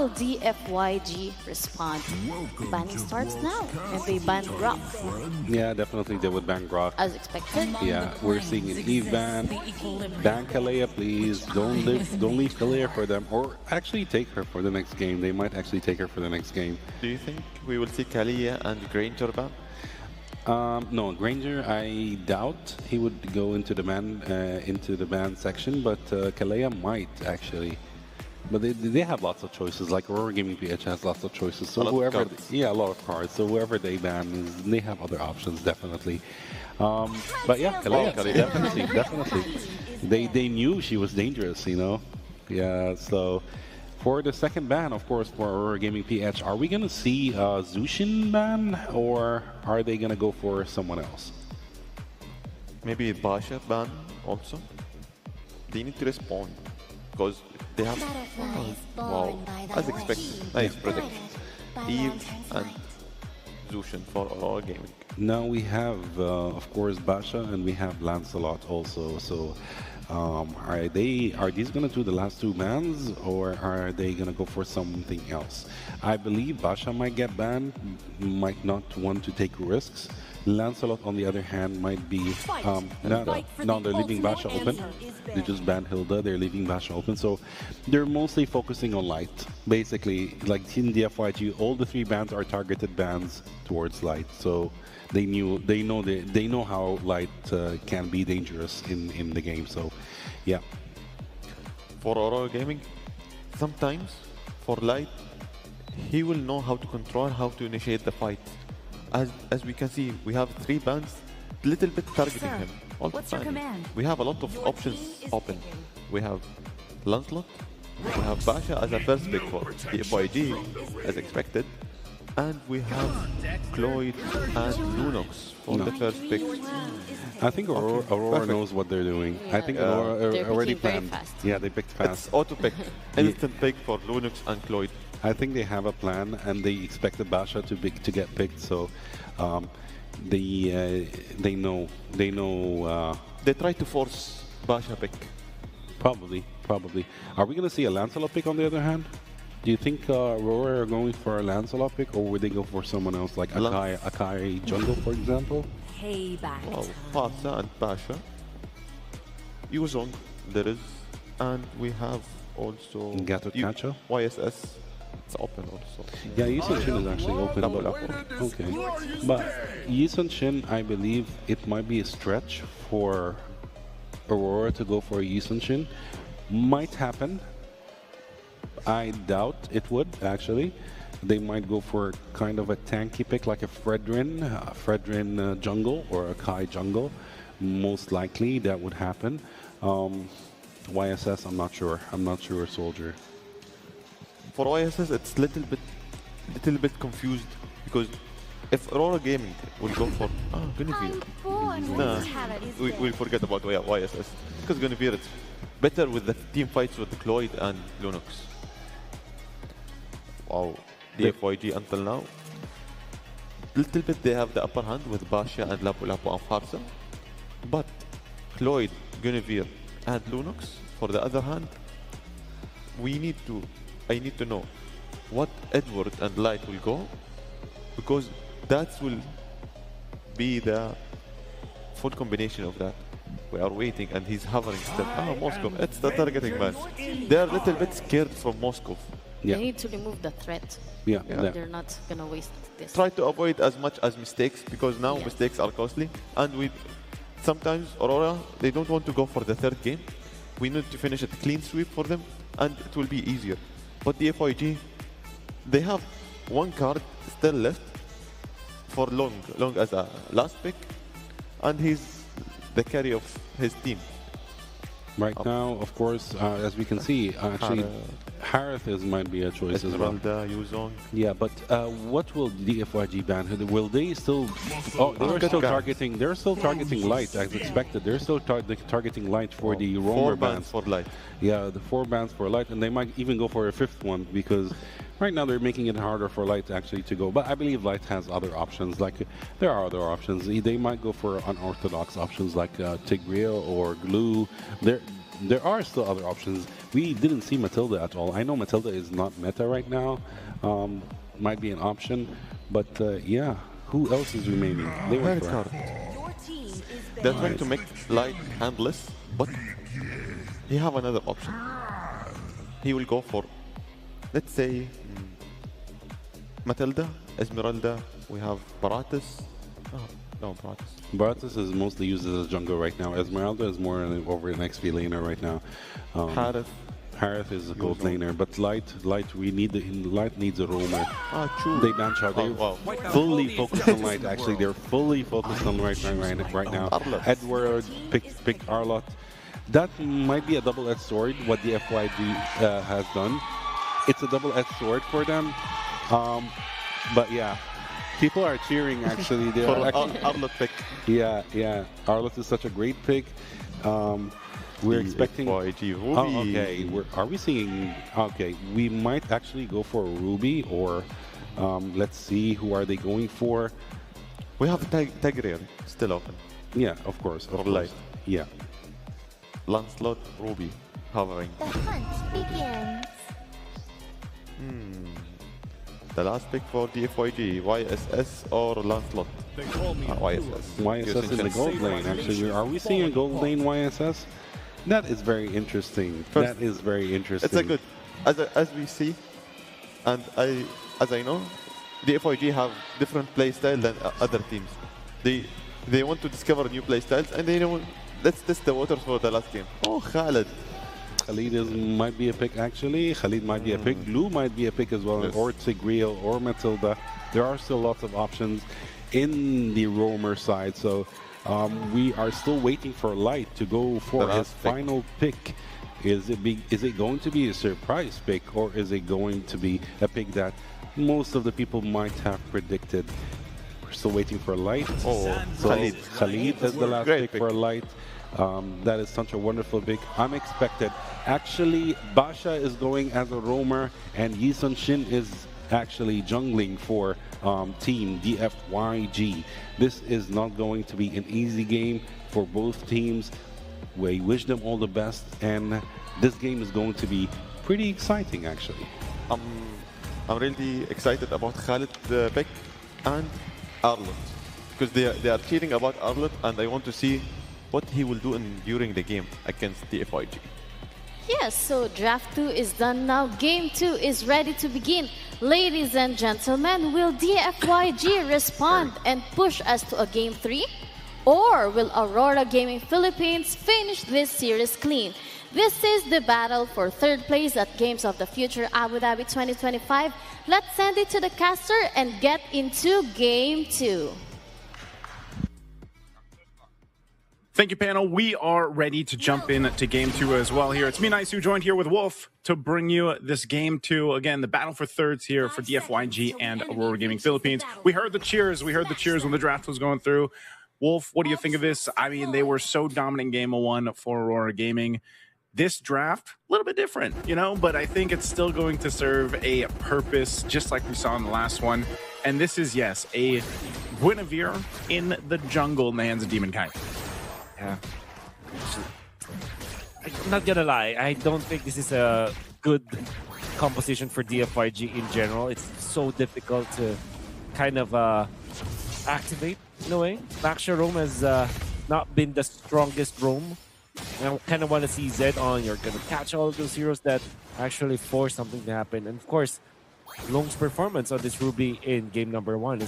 will DFYG respond? Banning starts now, and they ban Grok. Yeah, definitely they would ban Grok. As expected. Yeah, we're seeing an Eve ban. Ban Kalea, please. Don't leave Kalea for them. Or actually take her for the next game. They might actually take her for the next game. Do you think we will see Kalia and Granger ban? No, Granger, I doubt he would go into the ban section, but Kalea might actually. But they have lots of choices. Like Aurora Gaming PH has lots of choices. So whoever, yeah, a lot of cards. So whoever they ban, they have other options definitely. But yeah, Kalea, definitely. They knew she was dangerous, you know. Yeah. So for the second ban, of course, for Aurora Gaming PH, are we gonna see Zushin ban, or are they gonna go for someone else? Maybe Basha ban also. They need to respond because they have. Wow, as expected. Nice prediction. Eve and Zushin for Aurora Gaming. Now we have, of course, Basha, and we have Lancelot also. So, are these gonna do the last two bans, or are they gonna go for something else? I believe Basha might get banned, might not want to take risks. Lancelot, on the other hand, might be no, they're leaving Basha open. They just banned Hilda. They're leaving Basha open, so they're mostly focusing on Light. Basically, like in DFYG, all the three bans are targeted bans towards Light. So they know how Light can be dangerous in the game. So, yeah. For Aurora Gaming, sometimes for Light, he will know how to control, how to initiate the fight. As we can see, we have three bans, little bit targeting him all the time. We have a lot of options open. We have Lancelot, we have Basha as a first pick for the FYG, as expected, and we have Cloyd and Lunox for the first pick. I think Aurora knows what they're doing. Yeah, I think Aurora already planned. Fast. Yeah, they picked fast. It's auto pick, instant pick for Lunox and Cloyd. I think they have a plan, and they expected Basha to get picked. So they know. They try to force Basha pick. Probably. Are we going to see a Lancelot pick on the other hand? Do you think Aurora are going for a Lancelot pick, or would they go for someone else, like Akai Jungle, for example? Payback. Wow, Farsa and Basha. Yuzong, there is. And we have also Gato Cacho? YSS. It's open also. Yeah, Yisun Shin is actually open. Okay. But Yisun Shin, I believe it might be a stretch for Aurora to go for Yisun Shin. Might happen. I doubt it would, actually. They might go for kind of a tanky pick like a Fredrin jungle or a Kai jungle. Most likely that would happen. YSS, I'm not sure. Soldier. For YSS, it's little bit confused because if Aurora Gaming will go for Guinevere, we'll forget about YSS because Guinevere is better with the team fights with the Cloyd and Lunox. Wow, DFYG until now, little bit they have the upper hand with Basha and Lapu Lapu and Farsa, but Cloyd, Guinevere, and Lunox. For the other hand, I need to know what Edward and Light will go, because that will be the full combination of that. We are waiting and he's hovering still. Moscow, it's the targeting man. They're a little bit scared from Moscow. Yeah. They need to remove the threat. Yeah. They're not going to waste this. Try to avoid as much as mistakes, because now mistakes are costly. And sometimes Aurora, they don't want to go for the third game. We need to finish a clean sweep for them, and it will be easier. But the FYG, they have one card still left for Long as a last pick, and he's the carry of his team. Right now, of course, as we can see, actually, Harith might be a choice as well. Yuzong. Yeah, but what will DFYG ban? Will they still? Oh, they're still targeting. They're still targeting Light as expected. They're still targeting Light for the roamer bans. 4 bans for Light. Yeah, the 4 bans for Light, and they might even go for a 5th one, because right now they're making it harder for Light actually to go. But I believe Light has other options. Like there are other options. They might go for unorthodox options like Tigreal or Glue. There are still other options. we didn't see Matilda at all. I know Matilda is not meta right now. Might be an option, but yeah, who else is remaining? They went for her. They're trying to make Light handless, but he have another option. He will go for, let's say, Matilda, Esmeralda. We have Baratus. Oh, no, Baratus. Baratus is mostly used as a jungle right now. Esmeralda is more over an XP laner right now. Harith is a gold laner, but Light Light needs a roamer. True. They ban Char. They're fully focused on Light. Actually, they're fully focused on Light right now. Edward picked Arlott. That might be a double-edged sword. What the FYG has done, it's a double-edged sword for them. But yeah, people are cheering. Actually, they are Arlott pick. Yeah. Arlott is such a great pick. We're expecting. Okay. Are we seeing? Okay, we might actually go for Ruby, or let's see, who are they going for? We have Tigreal still open. Yeah, of course. Light. Yeah. Lancelot, Ruby, hovering. The hunt begins. The last pick for DFYG, YSS or Lancelot? YSS. YSS in the gold lane, actually. Are we seeing a gold lane YSS? That is very interesting. That is very interesting. It's a good, as we see, and as I know, DFYG have different playstyle than other teams. They want to discover new playstyles, and they know, let's test the waters for the last game. Oh, Khalid. Khalid might be a pick, actually. Khalid might be a pick. Blue might be a pick as well, or Tigreal, or Matilda. There are still lots of options in the roamer side, so we are still waiting for Light to go for his final pick. Is it going to be a surprise pick, or is it going to be a pick that most of the people might have predicted? We're still waiting for Light. So Khalid is the last pick for Light. That is such a wonderful pick. I'm expected. Actually, Basha is going as a roamer, and Yi Sun Shin is actually jungling for team DFYG. This is not going to be an easy game for both teams. We wish them all the best, and this game is going to be pretty exciting, actually. I'm really excited about Khalid's pick and Arlott, because they are cheering about Arlott, and I want to see what he will do during the game against DFYG. Yes, so draft 2 is done now. Game 2 is ready to begin. Ladies and gentlemen, will DFYG respond and push us to a game 3? Or will Aurora Gaming Philippines finish this series clean? This is the battle for third place at Games of the Future Abu Dhabi 2025. Let's send it to the caster and get into game 2. Thank you, panel. We are ready to jump into game 2 as well here. It's me, Nice, who joined here with Wolf to bring you this game 2. Again, the battle for thirds here for DFYG and Aurora Gaming Philippines. We heard the cheers. We heard the cheers when the draft was going through. Wolf, what do you think of this? I mean, they were so dominant game 1 for Aurora Gaming. This draft, a little bit different, you know, but I think it's still going to serve a purpose, just like we saw in the last one. And this is, yes, a Guinevere in the jungle in the hands of Demon Kai. Yeah. I'm not gonna lie, I don't think this is a good composition for DFYG in general. It's so difficult to kind of activate in a way. Baxter Roam has not been the strongest roam. I kind of want to see Zed on. You're gonna catch all of those heroes that actually force something to happen. And of course, Long's performance on this Ruby in game number 1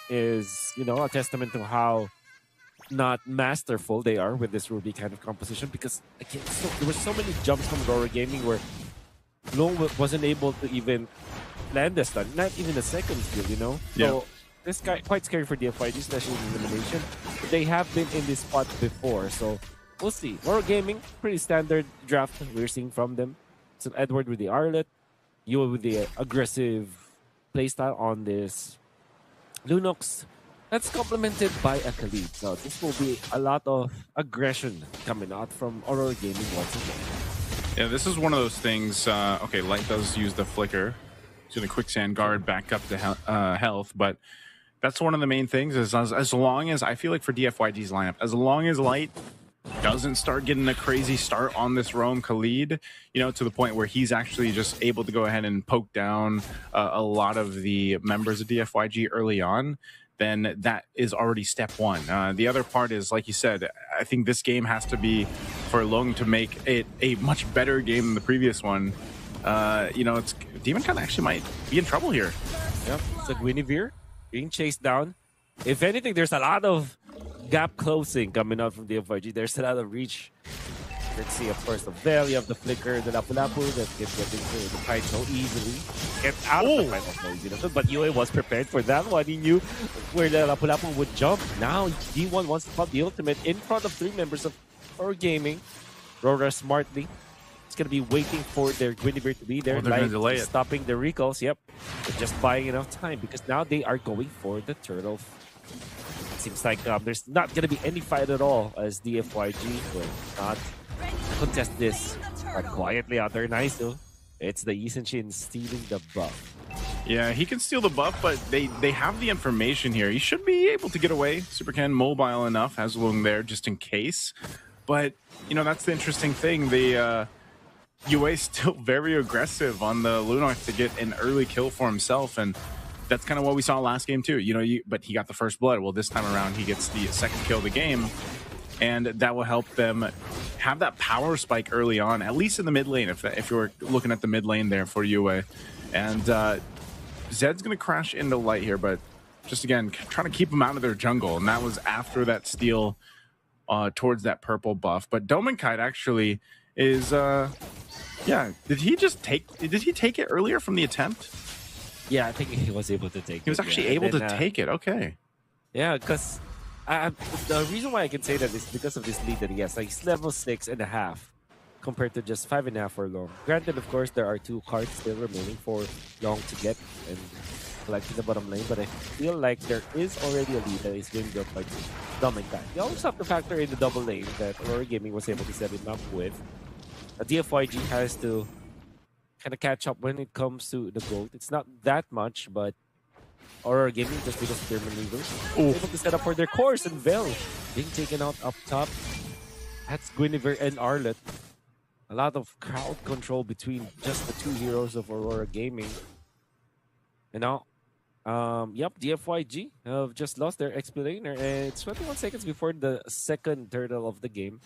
is you know, a testament to how not masterful they are with this Ruby kind of composition, because again, there were so many jumps from Aurora Gaming where Long wasn't able to even land a stun, not even a second skill, you know? Yeah. So this guy quite scary for DFYG, especially in elimination. They have been in this spot before, so we'll see. Aurora Gaming, pretty standard draft we're seeing from them. So Edward with the Arlott, you with the aggressive playstyle on this Lunox. That's complemented by a Khalid. So this will be a lot of aggression coming out from Aurora Gaming once again. Yeah, this is one of those things. Okay, Light does use the flicker. He's going to quicksand guard back up to health, but that's one of the main things. Is as long as I feel like for DFYG's lineup, as long as Light doesn't start getting a crazy start on this roam, Khalid, you know, to the point where he's actually just able to go ahead and poke down a lot of the members of DFYG early on, then that is already step one. The other part is, like you said, I think this game has to be for Long to make it a much better game than the previous one. You know, it's Demon kind of actually might be in trouble here. Yep, it's a Guinevere being chased down. If anything, there's a lot of gap closing coming out from the DFYG. There's a lot of reach. Let's see, of course, the Veil, you have the Flicker, the Lapu-Lapu that can get into the fight so easily. Get out of the fight so easily. But UA was prepared for that one. He knew where the Lapu-Lapu would jump. Now, D1 wants to pop the ultimate in front of 3 members of Aurora Gaming. Aurora smartly. It's going to be waiting for their Guinevere to be there. Oh, they're going to delay it. Stopping the recalls, yep. They're just buying enough time because now they are going for the turtle. Seems like there's not going to be any fight at all as DFYG will not contest this. But quietly out there, nice though. It's the Yisenchin stealing the buff. Yeah, he can steal the buff, but they have the information here. He should be able to get away. Super Ken mobile enough, has Lung there just in case. But, you know, that's the interesting thing. The UA is still very aggressive on the Lunark to get an early kill for himself, and that's kind of what we saw last game too. You know, but he got the first blood. Well, this time around, he gets the second kill of the game, and that will help them have that power spike early on, at least in the mid lane, if you're looking at the mid lane there for UA. And Zed's going to crash into Light here, but just, again, trying to keep him out of their jungle, and that was after that steal towards that purple buff. But Domenkite actually is, yeah, did he take it earlier from the attempt? Yeah, I think he was able to take it. He was actually able to take it, okay. Yeah, because the reason why I can say that is because of this lead that he has. Like, he's level 6.5 compared to just 5.5 for Long. Granted, of course, there are 2 cards still remaining for Long to get and collect in the bottom lane, but I feel like there is already a lead that is being built by Domenkite. You also have to factor in the double lane that Aurora Gaming was able to set him up with. DFYG has to kind of catch up when it comes to the gold. It's not that much, but Aurora Gaming, just because of their maneuvers, able to set up for their course, and Veil being taken out up top. That's Guinevere and Arlet. A lot of crowd control between just the 2 heroes of Aurora Gaming. And now, yep, DFYG have just lost their explainer, and it's 21 seconds before the second turtle of the game.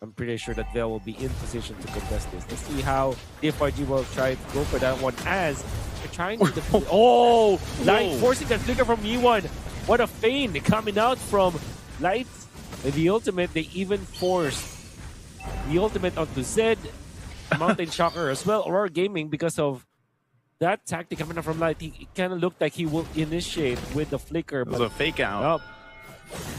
I'm pretty sure that Veil will be in position to contest this. Let's see how DFYG will try to go for that one as they're trying to defend. Oh! Light forcing that flicker from E1. What a feint coming out from Light. And the ultimate, they even forced the ultimate onto Zed, Mountain Shocker as well. Aurora Gaming, because of that tactic coming out from Light, he kind of looked like he will initiate with the flicker. It was a fake out. Nope.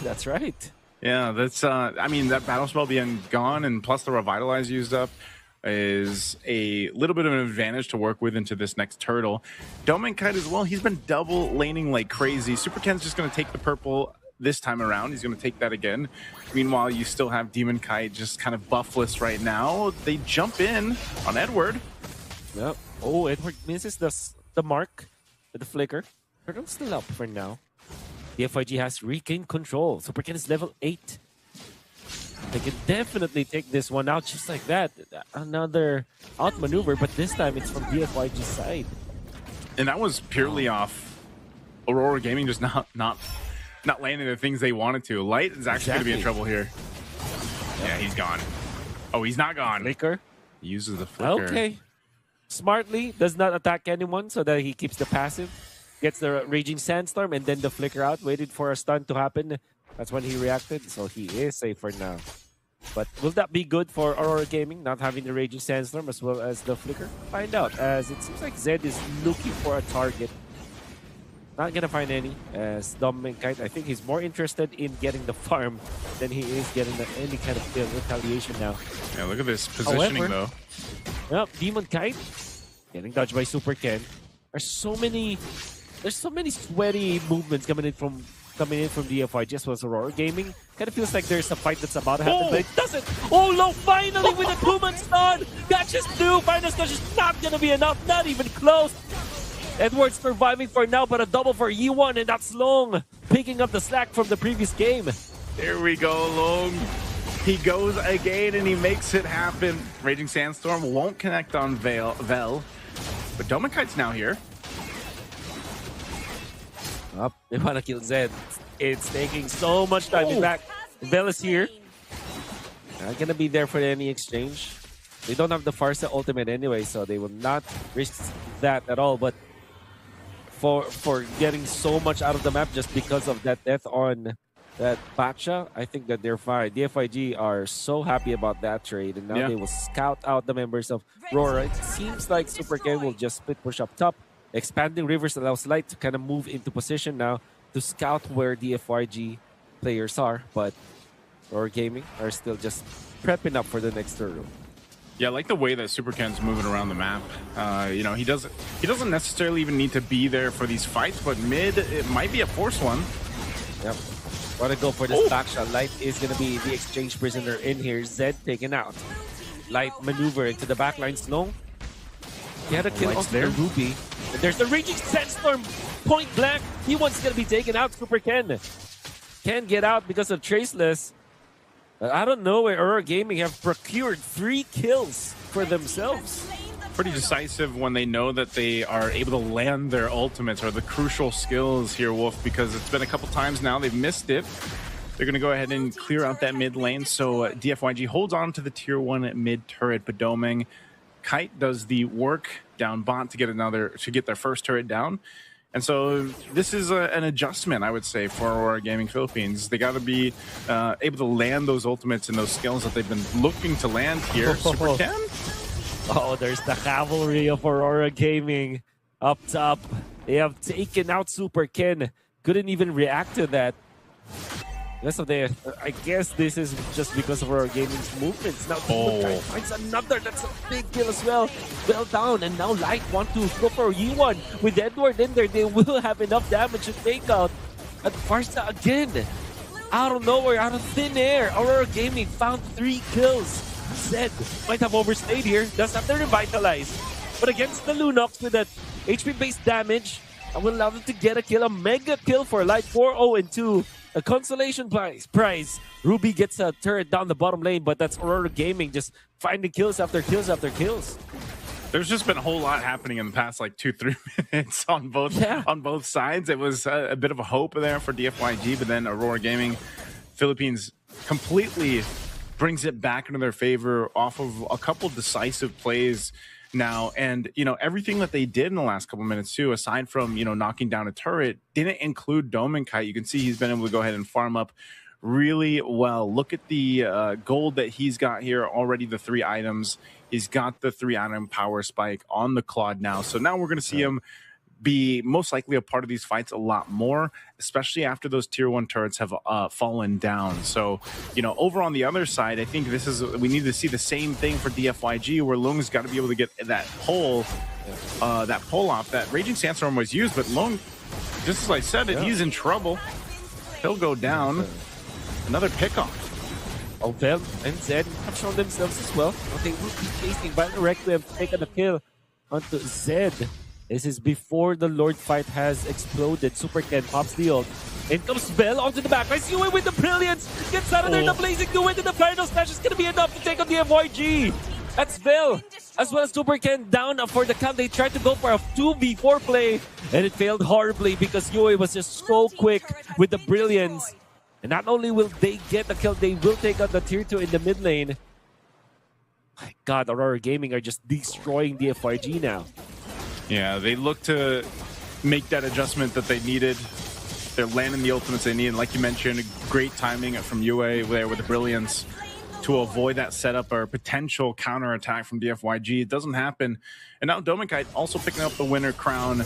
That's right. Yeah, that's, I mean, that battle spell being gone and plus the Revitalize used up is a little bit of an advantage to work with into this next turtle. Domenkite as well, he's been double laning like crazy. Super Ken's just going to take the purple this time around. He's going to take that again. Meanwhile, you still have Demonkite just kind of buffless right now. They jump in on Edward. Yep. Oh, Edward misses the mark with the flicker. Turtle's still up for now. The FIG has regained control. Super Ken is level 8. They can definitely take this one out just like that. Another outmaneuver, but this time it's from DFYG's side. And that was purely off Aurora Gaming just not landing the things they wanted to. Light is actually going to be in trouble here. Yeah, he's gone. Oh, he's not gone. Flicker. He uses the flicker. Okay. Smartly does not attack anyone so that he keeps the passive. Gets the Raging Sandstorm and then the flicker out. Waited for a stun to happen. That's when he reacted. So he is safe for now. But will that be good for Aurora Gaming, not having the Raging Sandstorm as well as the flicker? Find out, as it seems like Zed is looking for a target. Not gonna find any, as Domenkite, I think he's more interested in getting the farm than he is getting any kind of retaliation now. Yeah, look at this positioning. However, though. Yep, Demonkite getting dodged by Super Ken. There's so many sweaty movements coming in from DFI just was Aurora Gaming. Kind of feels like there's a fight that's about to happen, but it doesn't. Oh no, finally with a 2-man stun! Got just 2, final stun is not gonna be enough, not even close. Edward surviving for now, but a double for E1, and that's Long picking up the slack from the previous game. There we go, Long. He goes again and he makes it happen. Raging Sandstorm won't connect on Vel, but Dominkite's now here. Up, they want to kill Zed. It's taking so much time. In fact, Vel is here. Not gonna be there for any exchange. They don't have the Farsa ultimate anyway, so they will not risk that at all. But for getting so much out of the map just because of that death on that Bacha, I think that they're fine. DFIG are so happy about that trade, and now they will scout out the members of Aurora. It seems like Super Ken will just split push up top. Expanding Rivers allows Light to kind of move into position now to scout where DFYG players are, but Aurora Gaming are still just prepping up for the next turtle. Yeah, I like the way that Super Ken's moving around the map. You know, he doesn't necessarily even need to be there for these fights, but mid, it might be a force one. Yep. Want to go for this back shot. Light is going to be the exchange prisoner in here. Zed taken out. Light maneuver into the backline. Snow. He had a kill on the Ruby. And there's the Raging Sandstorm point blank. He wants to be taken out. Super Ken can't get out because of Traceless. I don't know where Aurora Gaming have procured 3 kills for themselves. Pretty decisive when they know that they are able to land their ultimates or the crucial skills here, Wolf, because it's been a couple times now they've missed it. They're going to go ahead and clear out that mid lane. So DFYG holds on to the tier 1 mid turret, but Doming Kite does the work down bot to get their first turret down. And so this is an adjustment, I would say, for Aurora Gaming Philippines. They got to be able to land those ultimates and those skills that they've been looking to land here. Super Ken? Oh, there's the cavalry of Aurora Gaming up top. They have taken out Super Ken. Couldn't even react to that. I guess this is just because of Aurora Gaming's movements. Now Kite finds another. That's a big kill as well. Well down, and now Light want to go for E1. With Edward in there, they will have enough damage to take out. And Farsa again. Out of nowhere, out of thin air, Aurora Gaming found 3 kills. Zed might have overstayed here. Does have to revitalize. But against the Lunox with that HP-based damage, I will allow them to get a kill. A mega kill for Light. 4-0-2. A consolation prize. Ruby gets a turret down the bottom lane, but that's Aurora Gaming just finding kills after kills after kills. There's just been a whole lot happening in the past like 2-3 minutes on both sides. It was a bit of a hope there for DFYG, but then Aurora Gaming Philippines completely brings it back into their favor off of a couple decisive plays now. And, you know, everything that they did in the last couple minutes too, aside from, you know, knocking down a turret, didn't include Dominkite. You can see he's been able to go ahead and farm up really well. Look at the gold that he's got here already, the 3 items. He's got the 3-item power spike on the Claude now. So now we're going to see him be most likely a part of these fights a lot more, especially after those tier 1 turrets have fallen down. So, you know, over on the other side, I think we need to see the same thing for DFYG, where Lung's got to be able to get that pull off. That Raging Sandstorm was used, but Lung, just as I said it, he's in trouble. He'll go down. Another pickoff. Vel and Zed have shown themselves as well. They will be chasing Battle Requiem to take a kill onto Zed. This is before the Lord fight has exploded. Super Ken pops the ult. In comes Vel onto the back. I see Yue with the brilliance. Gets out of there. The blazing duel into the final smash is going to be enough to take on the FYG. That's Vel. As well as Super Ken down for the count. They tried to go for a 2v4 play. And it failed horribly because Yue was just so quick with the brilliance. And not only will they get the kill, they will take out the tier 2 in the mid lane. My God, Aurora Gaming are just destroying the FYG now. Yeah, they look to make that adjustment that they needed. They're landing the ultimates they need. And like you mentioned, great timing from Yue there with the brilliance to avoid that setup or potential counter attack from DFYG. It doesn't happen. And now Dominkite also picking up the winner crown.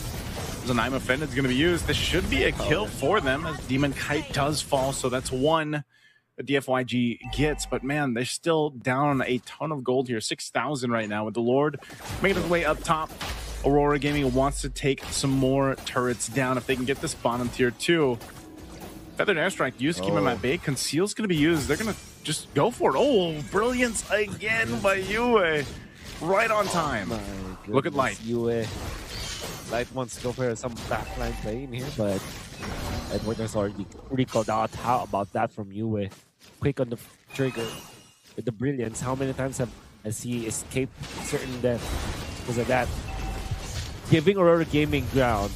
An offended is going to be used. This should be a kill for them as Demon Kite does fall. So that's 1 that DFYG gets. But man, they're still down a ton of gold here. 6,000 right now with the Lord making his way up top. Aurora Gaming wants to take some more turrets down if they can get this bottom tier 2. Feathered Airstrike used to keep him at bay. Conceal's going to be used. They're going to just go for it. Oh, brilliance again by Yue. Right on time. Look at Light. Yue. Light wants to go for some backline play in here, but Edward has already recalled out how about that from Yue. Quick on the trigger with the brilliance. How many times has he escaped certain death because of that? Giving Aurora Gaming ground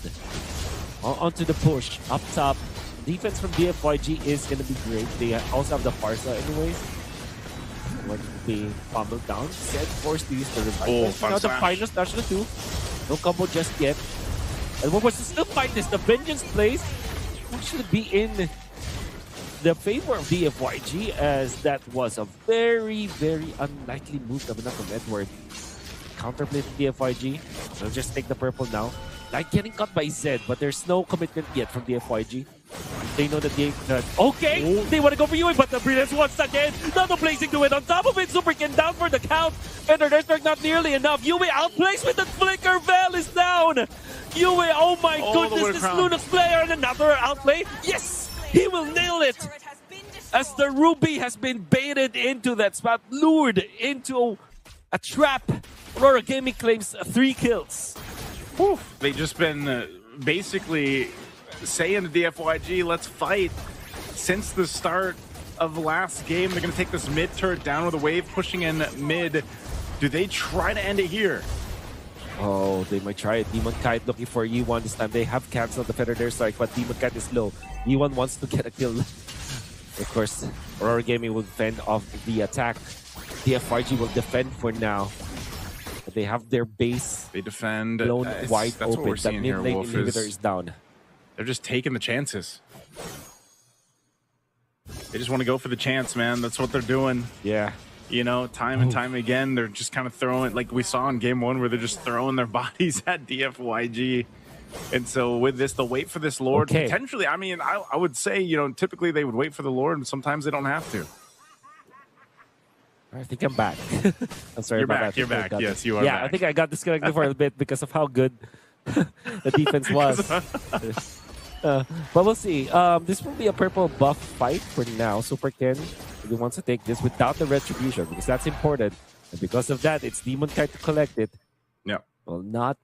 onto the push up top. Defense from DFYG is going to be great. They also have the Farsa anyways. Like being pummeled down. Zed forced to use the revive. Now the final slash the 2. No combo just yet. And what was to still fight this? The Vengeance plays actually be in the favor of DFYG, as that was a very, very unlikely move coming up from Edward. Counterplay from DFYG. They'll just take the purple now. Like getting cut by Zed, but there's no commitment yet from DFYG. They know that they... okay! Ooh. They want to go for you, but the Brilliance once again. Now the blazing to it. On top of it, Superkin down for the count. Fender Deathstroke not nearly enough. Yue outplays with the flicker. Veil is down. Yue, oh my goodness, this Lunox player, and another outplay. Yes! He will nail it! As the Ruby has been baited into that spot, lured into a trap. Aurora Gaming claims 3 kills. Whew. They've just been basically saying to DFYG, let's fight. Since the start of the last game, they're going to take this mid turret down with a wave pushing in mid. Do they try to end it here? Oh, they might try it. Demon Kite looking for Yi1 this time. They have cancelled the Feather Dare Strike, but Demon Kite is low. Yi1 wants to get a kill. Of course, Aurora Gaming will fend off the attack. DFYG will defend for now. But they have their base. They defend. Blown wide that's open. What we're seeing that mid lane here, inhibitor is down. They're just taking the chances. They just want to go for the chance, man. That's what they're doing. Yeah. You know, time and time again, they're just kind of throwing, like we saw in game 1, where they're just throwing their bodies at DFYG. And so with this, they'll wait for this Lord. Okay. Potentially, I mean, I would say, you know, typically they would wait for the Lord, and sometimes they don't have to. I think I'm back. I'm sorry about that. You're back. Yes, you are back. back. I think I got disconnected for a bit because of how good the defense was. But we'll see. This will be a purple buff fight for now. Superkin really wants to take this without the retribution because that's important. And because of that, it's Demon Kite to collect it. Yeah. Well, not.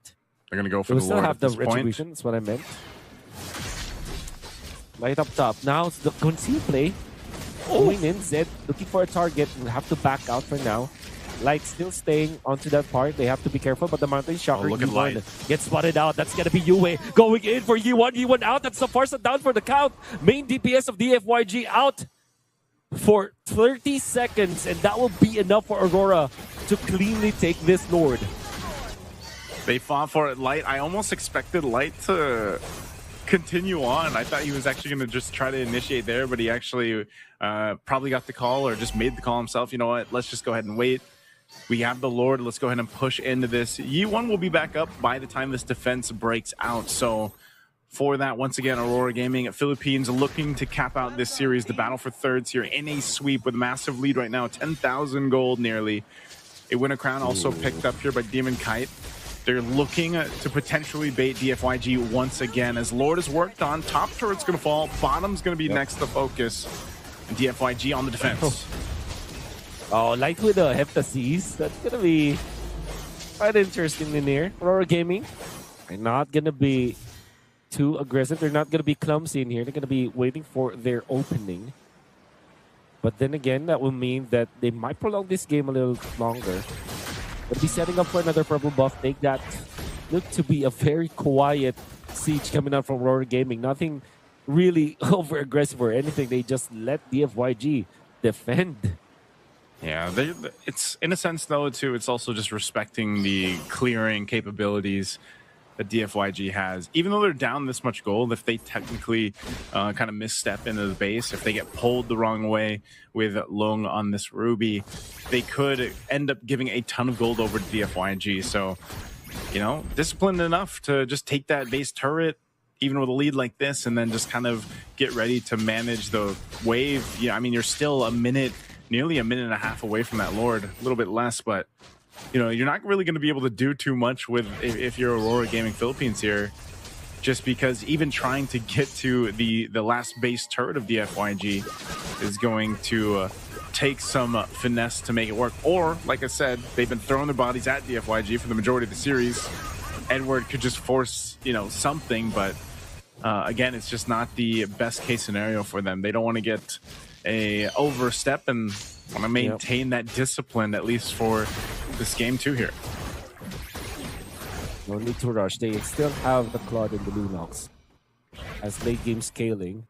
They're going to go for the Lord. We'll still have the retribution. That's what I meant. Light up top. Now it's the conceal play. Going in, Zed looking for a target. Will have to back out for now. Light still staying onto that part. They have to be careful, but the Mountain Shocker gets spotted out. That's gonna be Yue going in for Yi1. Yi1 out. That's the Farsa down for the count. Main DPS of DFYG out for 30 seconds, and that will be enough for Aurora to cleanly take this Lord. They fought for it. Light. I almost expected Light to continue on. I thought he was actually going to just try to initiate there, but he actually probably got the call or just made the call himself. You know what? Let's just go ahead and wait. We have the Lord. Let's go ahead and push into this. Yi1 will be back up by the time this defense breaks out. So for that, once again, Aurora Gaming Philippines looking to cap out this series. The battle for thirds here in a sweep with a massive lead right now. 10,000 gold nearly. A winner crown also picked up here by Demon Kite. They're looking to potentially bait DFYG once again. As Lord is worked on, top turret's going to fall, bottom's going to be next to focus. And DFYG on the defense. Oh, like with the Heptaseas, that's going to be quite interesting in here. Aurora Gaming, they're not going to be too aggressive. They're not going to be clumsy in here. They're going to be waiting for their opening. But then again, that will mean that they might prolong this game a little longer. They'll be setting up for another purple buff. Take that. Look to be a very quiet siege coming out from Aurora Gaming. Nothing really over aggressive or anything. They just let DFYG defend. Yeah, it's in a sense though too. It's also just respecting the clearing capabilities that DFYG has. Even though they're down this much gold, if they technically kind of misstep into the base, if they get pulled the wrong way with Lung on this Ruby, they could end up giving a ton of gold over to DFYG. So, you know, disciplined enough to just take that base turret, even with a lead like this, and then just kind of get ready to manage the wave. Yeah, I mean, you're still a minute, nearly a minute and a half away from that Lord, a little bit less, but you know, you're not really going to be able to do too much with if you're Aurora Gaming Philippines here, just because even trying to get to the last base turret of DFYG is going to take some finesse to make it work. Or, like I said, they've been throwing their bodies at DFYG for the majority of the series. Edward could just force, you know, something, but again, it's just not the best case scenario for them. They don't want to get a overstep and want to maintain that discipline, at least for this game 2 here. No need to rush. They still have the Claude and the Lunox as late game scaling.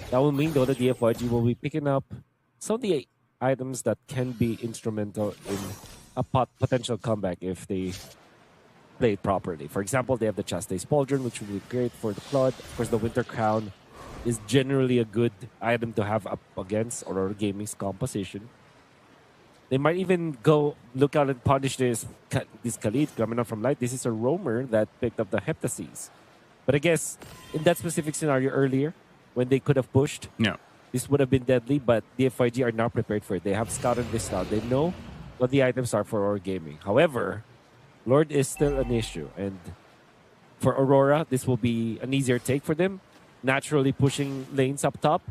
That will mean though that the DFYG will be picking up some of the items that can be instrumental in a potential comeback if they play it properly. For example, they have the Chaste Pauldron, which will be great for the Claude. Of course, the Winter Crown is generally a good item to have up against Aurora Gaming's composition. They might even go look out and punish this Khalid coming up from Light. This is a roamer that picked up the Heptaseas. But I guess in that specific scenario earlier, when they could have pushed, this would have been deadly, but the FYG are not prepared for it. They have scouted this out. They know what the items are for Aurora Gaming. However, Lord is still an issue. And for Aurora, this will be an easier take for them. Naturally pushing lanes up top.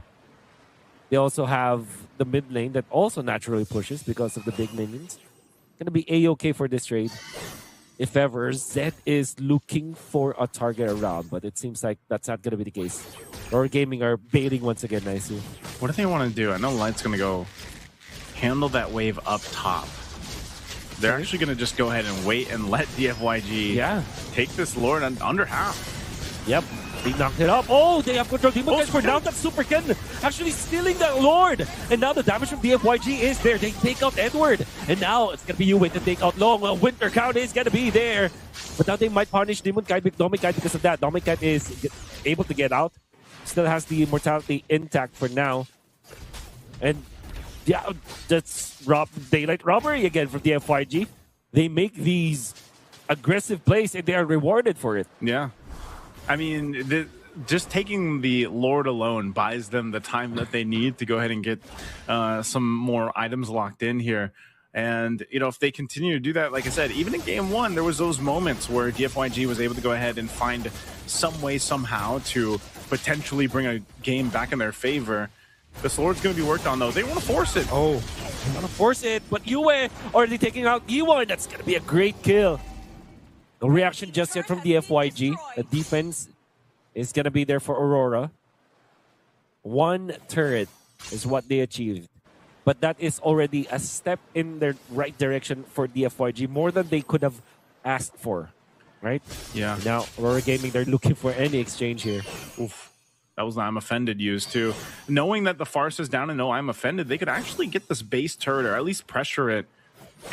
They also have the mid lane that also naturally pushes because of the big minions. Gonna be A-okay for this trade. If ever, Zed is looking for a target around, but it seems like that's not gonna be the case. Aurora Gaming are baiting once again, Naisu. What do they want to do? I know Light's gonna go handle that wave up top. They're actually gonna just go ahead and wait and let DFYG take this Lord under half. Yep. They knocked it up. Oh, they have control. Demon Guys for now. That's Super Ken actually stealing that Lord. And now the damage from DFYG is there. They take out Edward. And now it's going to be Yuwei to take out Long. Well, Winter Crown is going to be there. But now they might punish Demon Kite with Dominic Kite because of that. Dominic Kite is able to get out. Still has the immortality intact for now. And yeah, that's daylight robbery again from DFYG. They make these aggressive plays and they are rewarded for it. Yeah. I mean, just taking the Lord alone buys them the time that they need to go ahead and get some more items locked in here. And, you know, if they continue to do that, like I said, even in game 1, there was those moments where DFYG was able to go ahead and find some way somehow to potentially bring a game back in their favor. This Lord's going to be worked on, though. They want to force it. Oh, they want to force it. But Yuwei already taking out Yuwei. That's going to be a great kill. No reaction just yet from the FYG. The defense is going to be there for Aurora. 1 turret is what they achieved. But that is already a step in the right direction for the FYG. More than they could have asked for. Right? Yeah. Now, Aurora Gaming, they're looking for any exchange here. Oof. That was the I'm Offended used too. Knowing that the Farce is down and no I'm Offended, they could actually get this base turret or at least pressure it.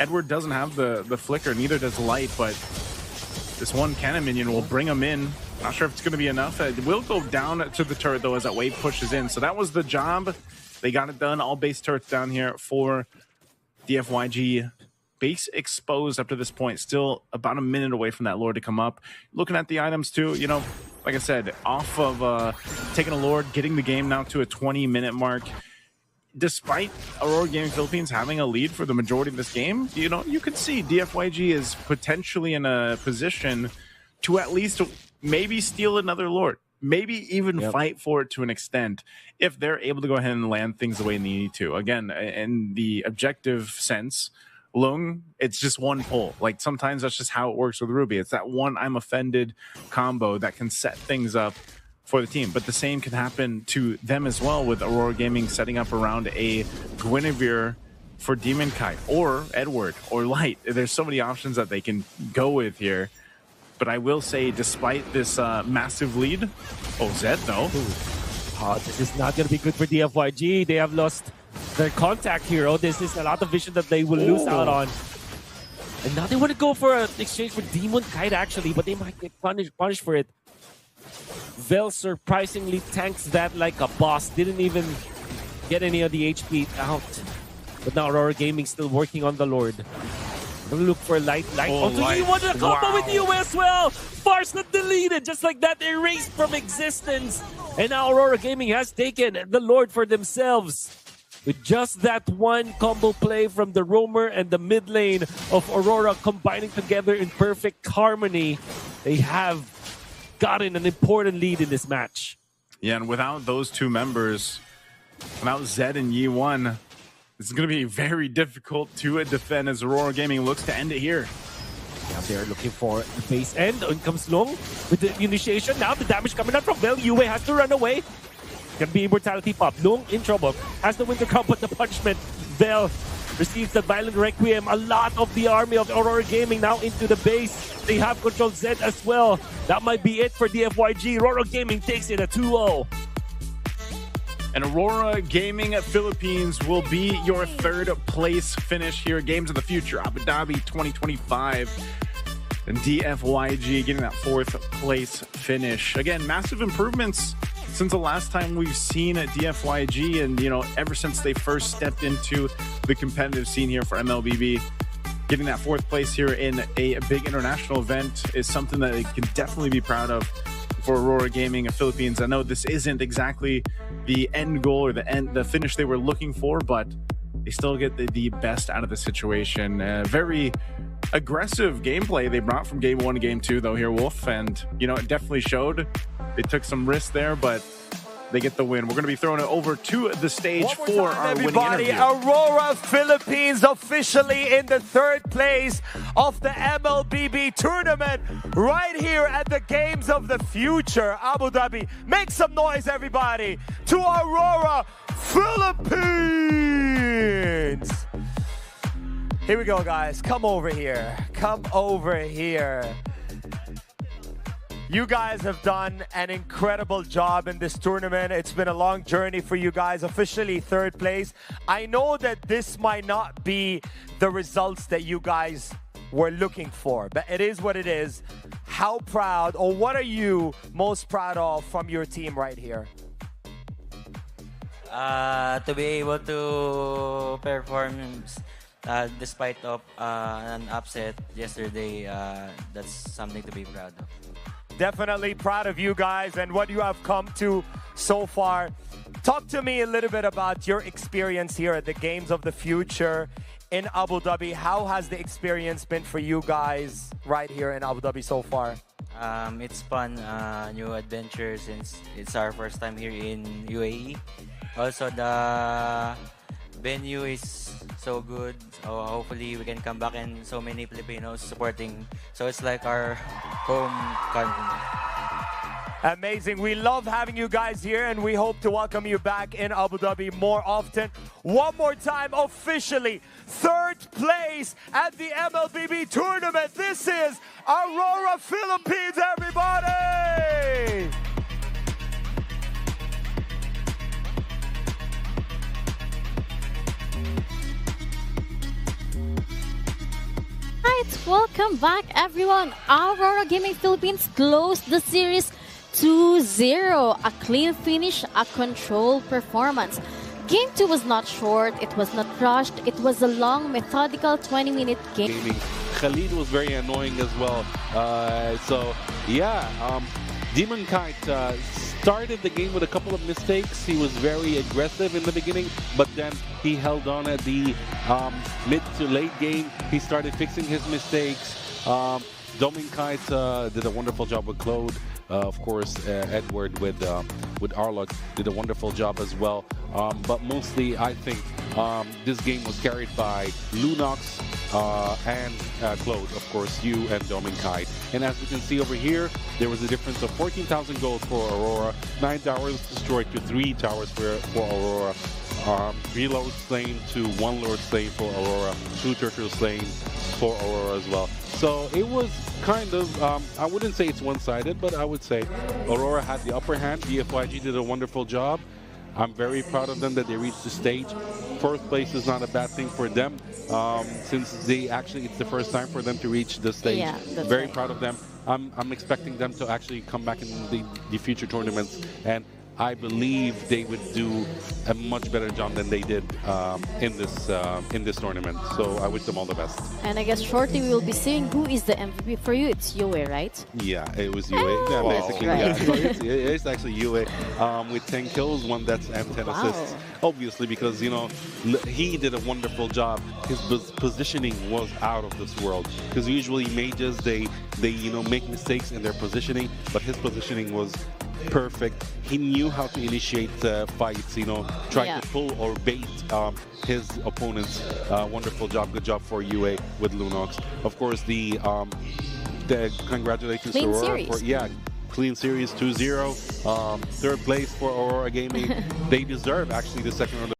Edward doesn't have the flicker, neither does Light, but this one cannon minion will bring him in. Not sure if it's going to be enough. It will go down to the turret, though, as that wave pushes in. So that was the job. They got it done. All base turrets down here for DFYG. Base exposed up to this point. Still about a minute away from that Lord to come up. Looking at the items, too, you know, like I said, off of taking a Lord, getting the game now to a 20-minute mark. Despite Aurora Gaming Philippines having a lead for the majority of this game, you know, you can see DFYG is potentially in a position to at least maybe steal another Lord, maybe even fight for it to an extent if they're able to go ahead and land things the way they need to. Again, in the objective sense, Lung, it's just one pull. Like sometimes that's just how it works with Ruby. It's that one I'm Offended combo that can set things up for the team, but the same can happen to them as well with Aurora Gaming setting up around a Guinevere for Demon Kite or Edward or Light. There's so many options that they can go with here. But I will say, despite this massive lead, Zed though. This is not going to be good for DFYG. They have lost their contact hero. This is a lot of vision that they will lose out on. And now they want to go for an exchange for Demon Kite actually, but they might get punished for it. Vel surprisingly tanks that like a boss. Didn't even get any of the HP out. But now Aurora Gaming still working on the Lord. Gonna look for Light. Oh, he wanted a combo with you as well. Farce not deleted. Just like that, erased from existence. And now Aurora Gaming has taken the Lord for themselves. With just that one combo play from the roamer and the mid lane of Aurora combining together in perfect harmony, they have gotten an important lead in this match. Yeah, and without those two members, without Zed and Yi1, it's going to be very difficult to defend as Aurora Gaming looks to end it here. Now they're looking for the base end. In comes Long with the initiation. Now the damage coming out from Vel. Yuwei has to run away. Can be Immortality Pop. Nung in trouble. Has the Winter Crown, but the punishment. Bell receives the Violent Requiem. A lot of the army of Aurora Gaming now into the base. They have control Z as well. That might be it for DFYG. Aurora Gaming takes it at 2-0. And Aurora Gaming Philippines will be your third place finish here. Games of the Future, Abu Dhabi 2025. And DFYG getting that fourth place finish. Again, massive improvements since the last time we've seen at DFYG, and ever since they first stepped into the competitive scene here for MLBB. Getting that fourth place here in a big international event is something that they can definitely be proud of for Aurora Gaming Philippines. I know this isn't exactly the end goal or the finish they were looking for, but they still get the best out of the situation. Very aggressive gameplay they brought from game 1 to game 2 though here, Wolf, and it definitely showed. They took some risks there, but they get the win. We're going to be throwing it over to the stage for our winning interview. Aurora Philippines officially in the third place of the MLBB tournament right here at the Games of the Future, Abu Dhabi. Make some noise, everybody, to Aurora Philippines. Here we go, guys. Come over here. Come over here. You guys have done an incredible job in this tournament. It's been a long journey for you guys. Officially third place. I know that this might not be the results that you guys were looking for, but it is what it is. How proud, or what are you most proud of from your team right here? To be able to perform despite of an upset yesterday, that's something to be proud of. Definitely proud of you guys and what you have come to so far. Talk to me a little bit about your experience here at the Games of the Future in Abu Dhabi. How has the experience been for you guys right here in Abu Dhabi so far? It's fun, new adventure since it's our first time here in UAE. Also, the venue is so good. So hopefully we can come back and so many Filipinos supporting. So it's like our home country. Amazing. We love having you guys here and we hope to welcome you back in Abu Dhabi more often. One more time, officially, third place at the MLBB tournament. This is Aurora Philippines, everybody! Right, welcome back everyone. Aurora Gaming Philippines closed the series 2-0. A clean finish, a controlled performance. Game 2 was not short, it was not rushed, it was a long, methodical 20-minute game. Khalid was very annoying as well. Demon Kite started the game with a couple of mistakes. He was very aggressive in the beginning, but then he held on at the mid to late game. He started fixing his mistakes. Demon Kite did a wonderful job with Claude. Of course, Edward with Arlok did a wonderful job as well. But mostly, I think this game was carried by Lunox and Claude, of course, you and Dominkai. And as we can see over here, there was a difference of 14,000 gold for Aurora, 9 towers destroyed to 3 towers for Aurora, 3 lords slain to 1 lord slain for Aurora, 2 turtles slain for Aurora as well. So it was kind of, I wouldn't say it's one-sided, but I would say Aurora had the upper hand. DFYG did a wonderful job. I'm very proud of them that they reached the stage. Fourth place is not a bad thing for them, since it's the first time for them to reach the stage. Yeah, that's very right. proud of them. I'm expecting them to actually come back in the future tournaments, and I believe they would do a much better job than they did in this tournament. So I wish them all the best. And I guess shortly we will be seeing who is the MVP for you. It's Yue, right? Yeah, it was UA. Yeah, Oh, basically, right. yeah. So it's actually UA with 10 kills, 1 deaths, and 10 assists. Obviously, because he did a wonderful job. His positioning was out of this world. Because usually mages they make mistakes in their positioning, but his positioning was perfect. He knew how to initiate fights, try Yeah. to pull or bait his opponents. Wonderful job, good job for UA with Lunox. Of course, the congratulations to Clean Aurora series. Clean series 2-0. Third place for Aurora Gaming. They deserve actually the second round